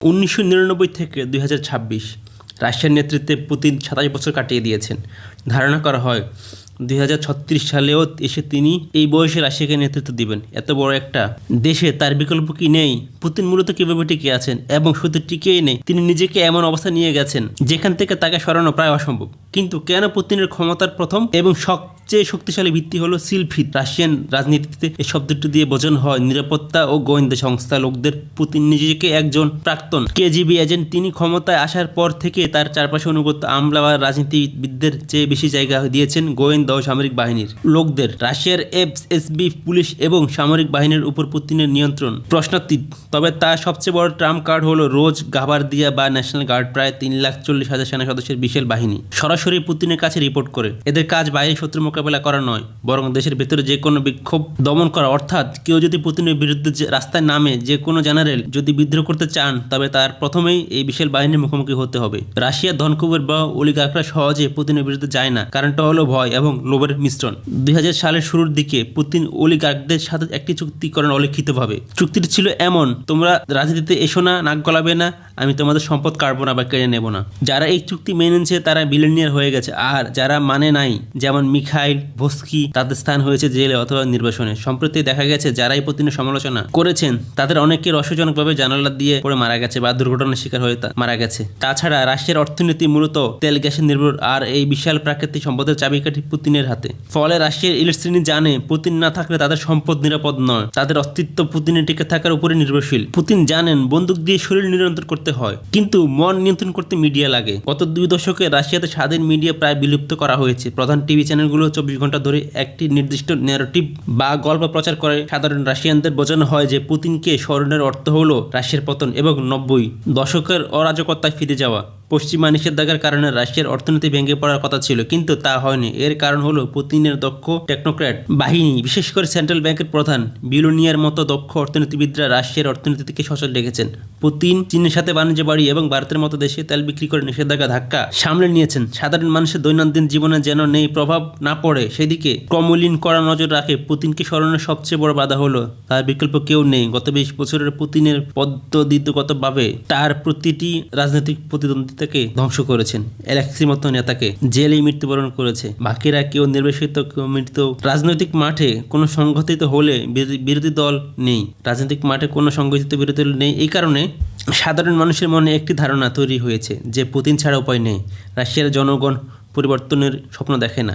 1999 থেকে 2026 রাশিয়ার নেতৃত্বে পুতিন 27 বছর কাটিয়ে দিয়েছেন। ধারণা করা হয় 2036 সালেও এসে তিনি এই বয়সে রাশিয়াকে নেতৃত্ব দিবেন। এত বড় একটা দেশে তার বিকল্প কি নেই? পুতিন মূলত কিভাবে টিকে আছেন এবং শুধু টিকেই নেই, তিনি নিজেকে এমন অবস্থা নিয়ে গেছেন যেখান থেকে তাকে সরানো প্রায় অসম্ভব। কিন্তু কেন পুতিনের ক্ষমতার প্রথম এবং সবচেয়ে শক্তিশালী ভিত্তি হলো সিলফিট? রাশিয়ান রাজনীতিতে এই শব্দটি দিয়ে বোঝানো হয় নিরাপত্তা ও গোয়েন্দা সংস্থা লোকদের। পুতিন নিজেকে একজন প্রাক্তন কেজিবি এজেন্ট। তিনি ক্ষমতায় আসার পর থেকে তার চারপাশে অনুগত আমলা বা রাজনীতিবিদদের চেয়ে বেশি জায়গা দিয়েছেন গোয়েন্দা ও সামরিক বাহিনীর লোকদের। রাশিয়ার এফএসবি, পুলিশ এবং সামরিক বাহিনীর উপর পুতিনের নিয়ন্ত্রণ প্রশ্নাতীত। তবে তার সবচেয়ে বড় ট্রাম্প কার্ড হলো রোজ গাভারদিয়া বা ন্যাশনাল গার্ড, প্রায় 3,40,000 সেনা সদস্যের বিশাল বাহিনী। সরাসরি পুতিনের কাছে রিপোর্ট করে। এদের কাজ বাইরে শত্রু মোকাবেলা করা নয়, বরং দেশের ভেতরে যে কোনো বিক্ষোভ দমন করা। অর্থাৎ কেউ যদি পুতিনের বিরুদ্ধে রাস্তায় নামে, যে কোনো জেনারেল যদি বিদ্রোহ করতে চান, তবে তার প্রথমেই এই বিশাল বাহিনীর মুখোমুখি হতে হবে। রাশিয়ার ধনকুবের বা অলিগার্করা সহজে পুতিনের বিরুদ্ধে যায় না। কারণটা হলো ভয় এবং লোভের মিশ্রণ। 2000 সালের শুরুর দিকে পুতিন অলিগার্কদের সাথে একটি চুক্তি করেন অলিখিতভাবে। চুক্তিটি ছিল এমন: তোমরা রাজনীতিতে এসো না, নাক গলাবে না, আমি তোমাদের সম্পদ কাটবো না বা কেড়ে নেব না। যারা এই চুক্তি মেনে নিয়েছে তারা বিলিয়নিয়ার হয়ে গেছে, আর যারা মানে নাই, যেমন মিখাইল ভস্কি, তাদের স্থান হয়েছে জেলে অথবা নির্বাসনে। সম্প্রতি দেখা গেছে যারাই পুতিনের সমালোচনা করেছেন তাদের অনেকে রহস্যজনকভাবে জানালা দিয়ে পড়ে মারা গেছে বা দুর্ঘটনার শিকার হয়ে মারা গেছে। তাছাড়া রাশিয়ার অর্থনীতি মূলত তেল গ্যাসের নির্ভর, আর এই বিশাল প্রাকৃতিক সম্পদের চাবিকাঠি পুতিনের হাতে। ফলে রাশিয়ার ইলিট শ্রেণী জানে পুতিন না থাকলে তাদের সম্পদ নিরাপদ নয়, তাদের অস্তিত্ব পুতিনের টিকে থাকার উপরে নির্ভরশীল। পুতিন জানেন বন্দুক দিয়ে শরীর নিয়ন্ত্রণ করতে হয়, কিন্তু মন নিয়ন্ত্রণ করতে মিডিয়া লাগে। গত 2 দশকে রাশিয়াতে স্বাধীন মিডিয়া প্রায় বিলুপ্ত করা হয়েছে। প্রধান টিভি চ্যানেলগুলো 24 ঘন্টা ধরে একটি নির্দিষ্ট ন্যারেটিভ বা গল্প প্রচার করে। সাধারণ রাশিয়ানদের বোঝানো হয় যে পুতিনকে স্মরণের অর্থ হলো রাশিয়ার পতন এবং 90 দশকের অরাজকতায় ফিরে যাওয়া। পশ্চিমা নিষেধাজ্ঞার কারণে রাশিয়ার অর্থনীতি ভেঙে পড়ার কথা ছিল, কিন্তু তা হয়নি। এর কারণ হলো পুতিনের দক্ষ টেকনোক্র্যাট বাহিনী, বিশেষ করে সেন্ট্রাল ব্যাংকের প্রধান বিলিয়নিয়ার মতো দক্ষ অর্থনীতিবিদরা রাশিয়ার অর্থনীতি থেকে সচল রেখেছেন। পুতিন চীনের সাথে বাণিজ্য বাড়িয়ে এবং ভারতের মতো দেশে তেল বিক্রি করে নিষেধাজ্ঞা ধাক্কা সামলে নিয়েছেন। সাধারণ মানুষের দৈনন্দিন জীবনে যেন নেই প্রভাব না পড়ে, সেদিকে ক্রমলীন করা নজর রাখে। পুতিনকে সরানোর সবচেয়ে বড় বাধা হলো তার বিকল্প কেউ নেই। গত 20 বছরের পুতিনের পদ্ধতিগতভাবে তার প্রতিটি রাজনৈতিক প্রতিদ্বন্দ্বী থেকে ধ্বংস করেছেন। অ্যালেক্সির মতো নেতাকে জেলেই মৃত্যুবরণ করেছে, বাকিরা কেউ নির্বাসিত, কেউ মৃত্যু। রাজনৈতিক মাঠে কোনো সংগঠিত হলে বিরোধী দল নেই, রাজনৈতিক মাঠে কোনো সংগঠিত বিরোধী দল নেই। এই কারণে সাধারণ মানুষের মনে একটি ধারণা তৈরি হয়েছে যে পুতিন ছাড়া উপায় নেই। রাশিয়ার জনগণ পরিবর্তনের স্বপ্ন দেখে না।